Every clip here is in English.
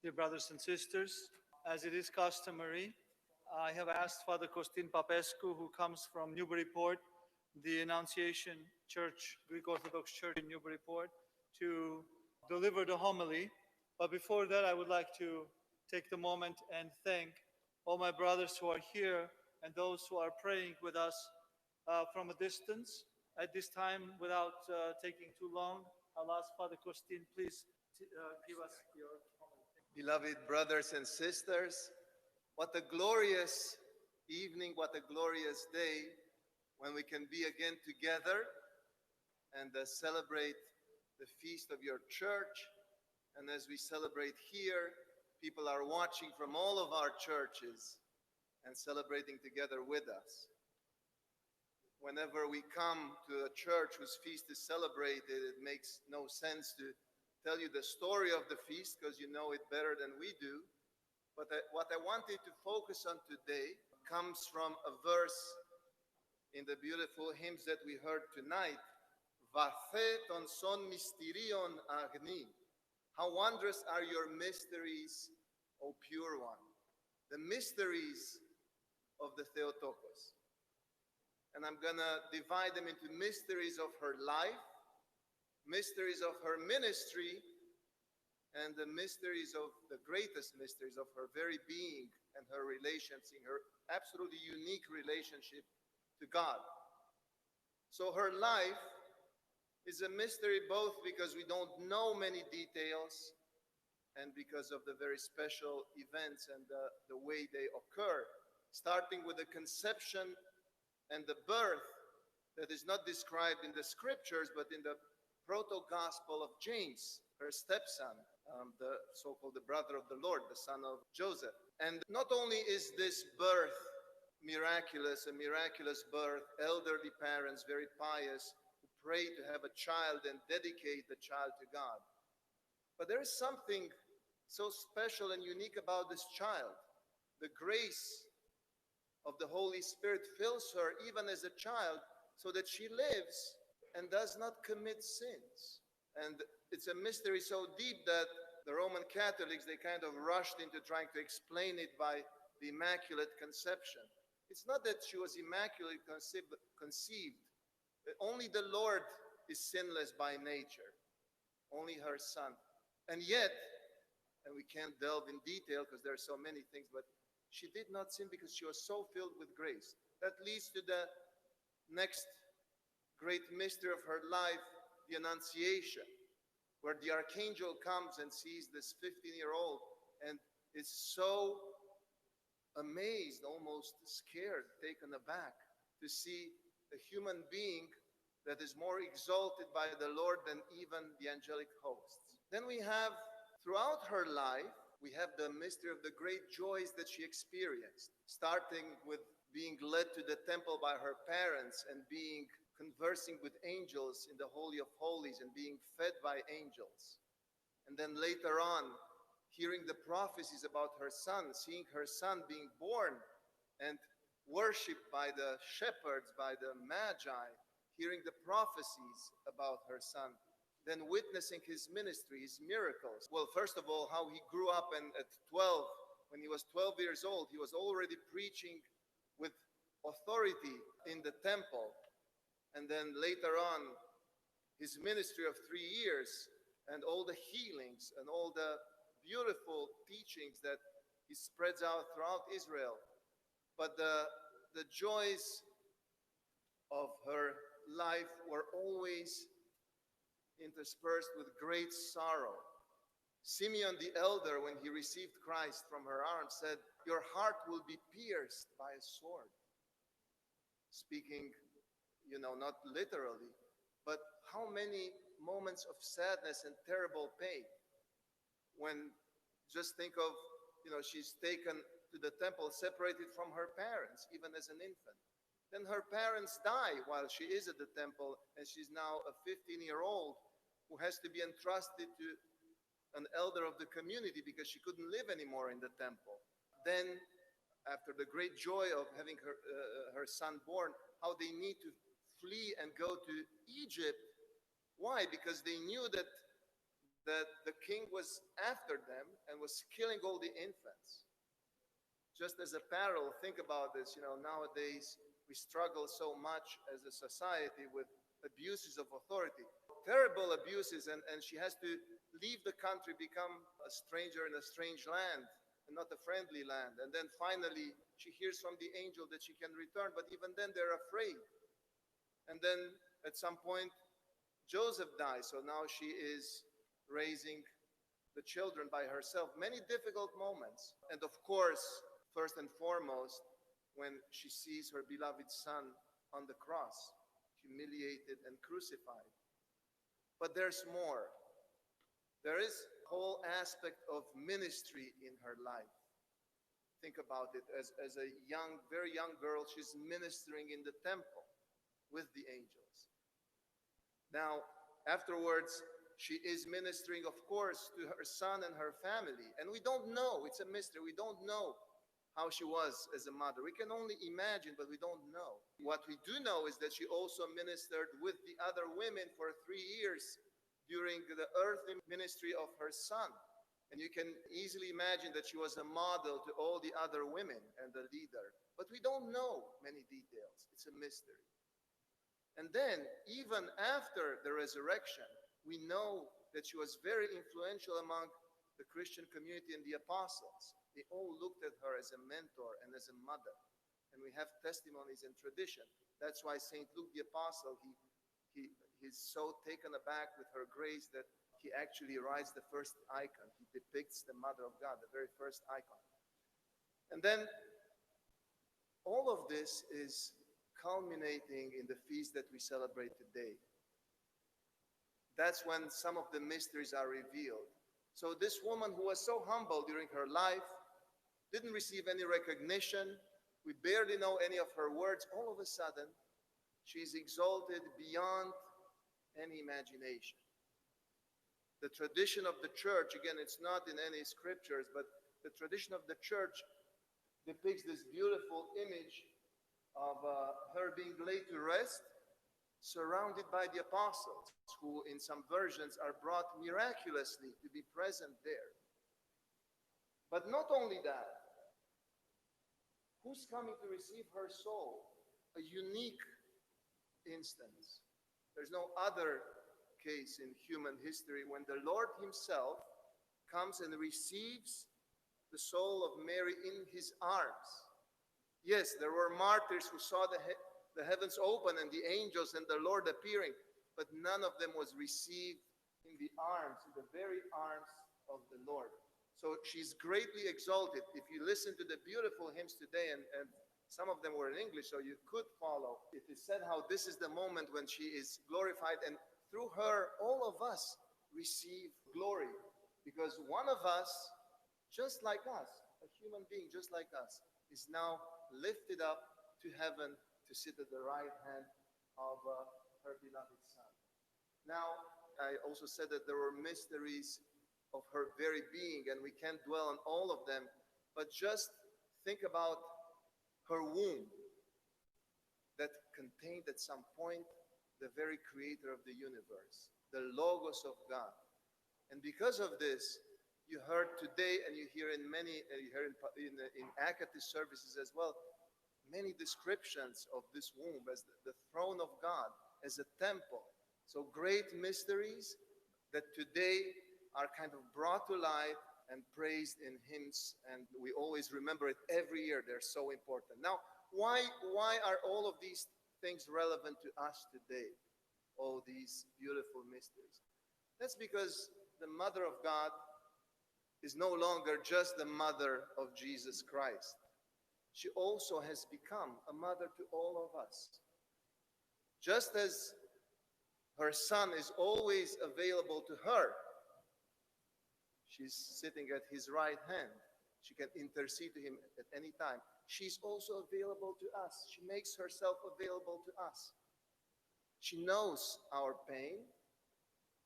Dear brothers and sisters, as it is customary, I have asked Father Costin Popesku, who comes from Newburyport, the Annunciation Church, Greek Orthodox Church in Newburyport, to deliver the homily. But before that, I would like to take the moment and thank all my brothers who are here and those who are praying with us from a distance. At this time, without taking too long, I'll ask Father Costin, please give us your homily. Beloved brothers and sisters, what a glorious evening, what a glorious day when we can be again together and celebrate the feast of your church. And as we celebrate here, people are watching from all of our churches and celebrating together with us. Whenever we come to a church whose feast is celebrated, it makes no sense to tell you the story of the feast because you know it better than we do. But what I wanted to focus on today comes from a verse in the beautiful hymns that we heard tonight. Vathe ton son mysterion agni. How wondrous are your mysteries, O pure one. The mysteries of the Theotokos. And I'm going to divide them into mysteries of her life, mysteries of her ministry, and the mysteries of the greatest mysteries of her very being and her relationship, her absolutely unique relationship to God. So her life is a mystery both because we don't know many details and because of the very special events and the way they occur, starting with the conception and the birth that is not described in the scriptures, but in the proto-gospel of James, her stepson, the so-called the brother of the Lord, the son of Joseph. And not only is this birth miraculous, a miraculous birth, elderly parents, very pious, who pray to have a child and dedicate the child to God. But there is something so special and unique about this child. The grace of the Holy Spirit fills her even as a child so that she lives and does not commit sins. And it's a mystery so deep that the Roman Catholics, they kind of rushed into trying to explain it by the Immaculate Conception. It's not that she was immaculately conceived. Only the Lord is sinless by nature. Only her Son. And yet, and we can't delve in detail because there are so many things, but she did not sin because she was so filled with grace. That leads to the next great mystery of her life, the Annunciation, where the archangel comes and sees this 15-year-old and is so amazed, almost scared, taken aback to see a human being that is more exalted by the Lord than even the angelic hosts. Then we have, throughout her life, we have the mystery of the great joys that she experienced, starting with being led to the temple by her parents and conversing with angels in the Holy of Holies and being fed by angels. And then later on, hearing the prophecies about her son, seeing her son being born and worshipped by the shepherds, by the magi, hearing the prophecies about her son, then witnessing his ministry, his miracles. Well, first of all, how he grew up, and at 12, when he was 12 years old, he was already preaching with authority in the temple. And then later on, his ministry of 3 years, and all the healings and all the beautiful teachings that he spreads out throughout Israel. But the joys of her life were always interspersed with great sorrow. Simeon the elder, when he received Christ from her arms, said, "Your heart will be pierced by a sword." Speaking, not literally, but how many moments of sadness and terrible pain when, just think of, she's taken to the temple, separated from her parents, even as an infant. Then her parents die while she is at the temple, and she's now a 15-year-old who has to be entrusted to an elder of the community because she couldn't live anymore in the temple. Then, after the great joy of having her son born, how they need to flee and go to Egypt. Why? Because they knew that that the king was after them and was killing all the infants. Just as a parallel, think about this. Nowadays we struggle so much as a society with abuses of authority, terrible abuses, and she has to leave the country, become a stranger in a strange land and not a friendly land. And then finally she hears from the angel that she can return, but even then they're afraid. And then at some point Joseph dies, so now she is raising the children by herself. Many difficult moments. And of course, first and foremost, when she sees her beloved son on the cross, humiliated and crucified. But there's more. There is a whole aspect of ministry in her life. Think about it. As a very young girl, she's ministering in the temple with the angels. Now, afterwards, she is ministering, of course, to her son and her family. And we don't know. It's a mystery. We don't know how she was as a mother. We can only imagine, but we don't know. What we do know is that she also ministered with the other women for 3 years during the earthly ministry of her son. And you can easily imagine that she was a model to all the other women and the leader. But we don't know many details. It's a mystery. And then, even after the resurrection, we know that she was very influential among the Christian community and the apostles. They all looked at her as a mentor and as a mother. And we have testimonies and tradition. That's why St. Luke the Apostle, he's so taken aback with her grace that he actually writes the first icon. He depicts the Mother of God, the very first icon. And then all of this is culminating in the feast that we celebrate today. That's when some of the mysteries are revealed. So this woman who was so humble during her life, didn't receive any recognition, we barely know any of her words, all of a sudden, she's exalted beyond any imagination. The tradition of the church, again, it's not in any scriptures, but the tradition of the church depicts this beautiful image of her being laid to rest, surrounded by the apostles, who in some versions are brought miraculously to be present there. But not only that, who's coming to receive her soul? A unique instance. There's no other case in human history when the Lord himself comes and receives the soul of Mary in his arms. Yes, there were martyrs who saw the heavens open and the angels and the Lord appearing, but none of them was received in the arms, in the very arms of the Lord. So she's greatly exalted. If you listen to the beautiful hymns today, and some of them were in English, so you could follow, it is said how this is the moment when she is glorified, and through her, all of us receive glory. Because one of us, just like us, a human being just like us, is now lifted up to heaven to sit at the right hand of her beloved Son. Now, I also said that there were mysteries of her very being, and we can't dwell on all of them, but just think about her womb that contained at some point the very creator of the universe, the Logos of God. And because of this, you heard today, and you hear in many, you hear in Akatis services as well, many descriptions of this womb as the throne of God, as a temple. So great mysteries that today are kind of brought to light and praised in hymns, and we always remember it every year. They're so important. Now, why are all of these things relevant to us today? All these beautiful mysteries. That's because the Mother of God is no longer just the mother of Jesus Christ. She also has become a mother to all of us. Just as her Son is always available to her, she's sitting at his right hand. She can intercede to him at any time. She's also available to us. She makes herself available to us. She knows our pain,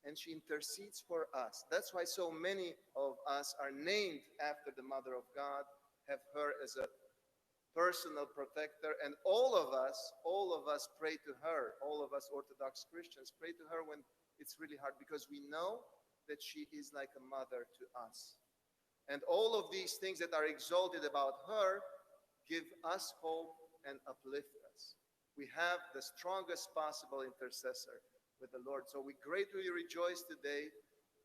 and she intercedes for us. That's why so many of us are named after the Mother of God, have her as a personal protector, and all of us pray to her. All of us Orthodox Christians pray to her when it's really hard, because we know that she is like a mother to us. And all of these things that are exalted about her give us hope and uplift us. We have the strongest possible intercessor with the Lord. So we greatly rejoice today,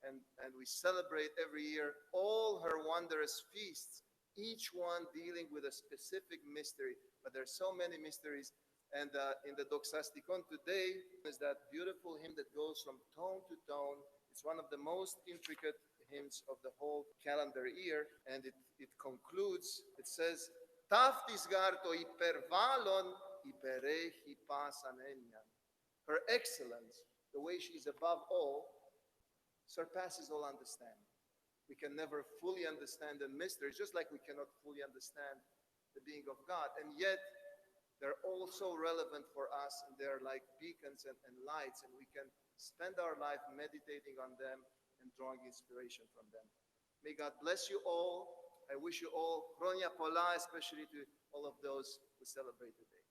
and we celebrate every year all her wondrous feasts, each one dealing with a specific mystery. But there's so many mysteries. And in the Doxastikon today is that beautiful hymn that goes from tone to tone. It's one of the most intricate hymns of the whole calendar year. And it concludes, it says, Taftis garto hypervalon hyperechi pasanenian. Her excellence, the way she is above all, surpasses all understanding. We can never fully understand the mysteries, just like we cannot fully understand the being of God. And yet, they're also relevant for us, and they're like beacons and lights, and we can spend our life meditating on them and drawing inspiration from them. May God bless you all. I wish you all Chronia Pola, especially to all of those who celebrate today.